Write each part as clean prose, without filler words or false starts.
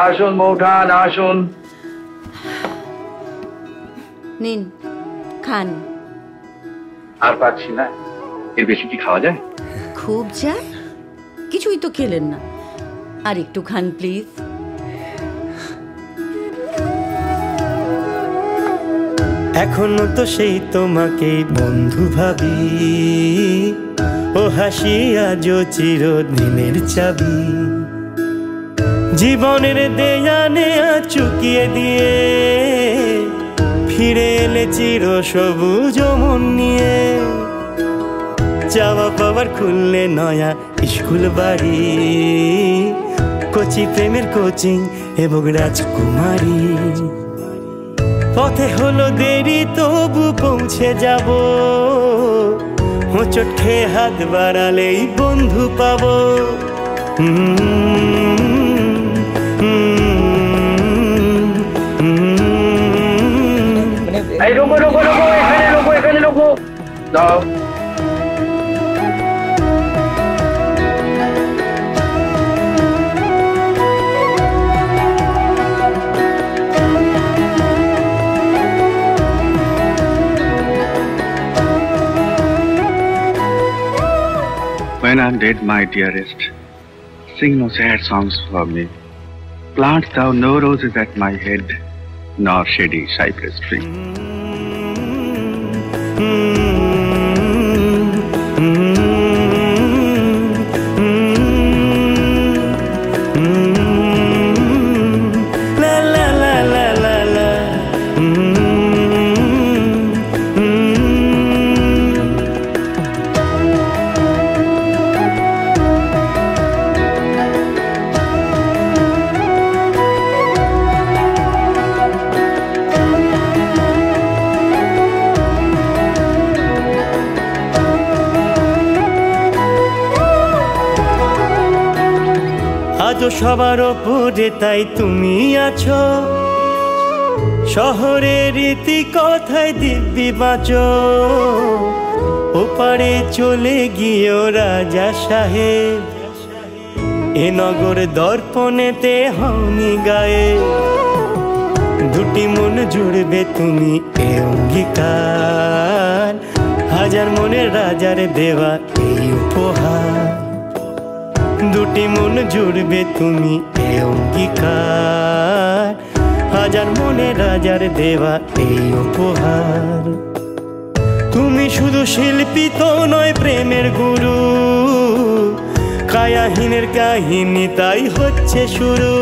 আসুন মৌঠান, আসুন। নিন খান। আর পাচ্ছি না, এর বেশি কি খাওয়া যায়? খুব যায়, কিছুই তো খেলেন না, আর একটু খান প্লিজ। এখনো তো সেই তোমাকেই বন্ধু ভাবি, ও হাসি আজও চিরদিনের চাবি। জীবনের দেয়া নেয়া চুকিয়ে দিয়ে ফিরে এলে চির সবুজ মন নিয়ে। চাওয়া পাওয়ার খুললে নয়া স্কুল বাড়ি, কচি প্রেমের কোচিং এবং রাজকুমারী। পথে হলো দেরি তবু পৌঁছে যাব, হোঁচট খেয়ে হাত বাড়ালেই বন্ধু পাবো। এখানে রোকো দাও। When I'm dead, my dearest, sing no sad songs for me. Plant thou no roses at my head, nor shady cypress tree. আজও সবার ওপরে তাই তুমি আছো, শহরের রীতি কথায় দিব্যি বাঁচো। ওপারে চলে গিয়েও রাজা সাহেব, এ নগর দর্পণেতে হওনি গায়ে। দুটি মন জুড়বে তুমি এ অঙ্গীকার, হাজার মনের রাজার দেওয়া এই উপহার। দুটি মন জুড়বে তুমি এ অঙ্গীকার, হাজার মনে রাজার দেওয়া এই উপহার। তুমি শুধু শিল্পী তো নয় প্রেমের গুরু, কায়াহীনের কাহিনী তাই হচ্ছে শুরু।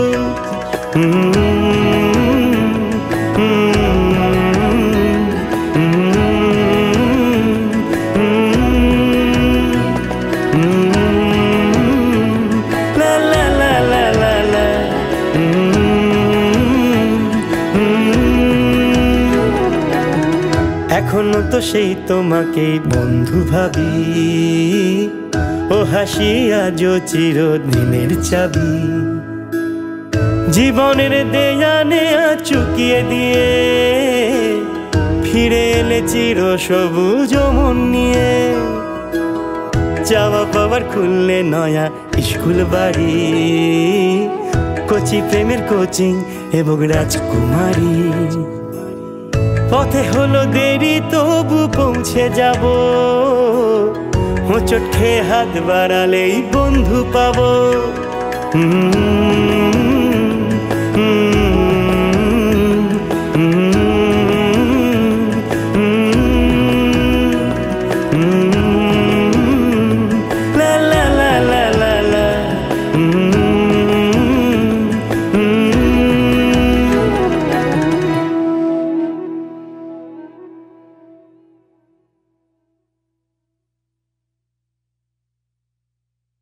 এখনো তো সেই তোমাকেই বন্ধু ভাবি, ও হাসি আজও চিরদিনের চাবি। জীবনের দেয়া নেয়া চুকিয়ে দিয়ে ফিরে এলে চির সবুজ মন নিয়ে। চাওয়া পাওয়ার খুললে নয়া স্কুল বাড়ি, কচি প্রেমের কোচিং এবং রাজকুমারী। পথে হলো দেরি তবু পৌঁছে যাব, হোঁচট খেয়ে হাত বাড়ালেই বন্ধু পাবো।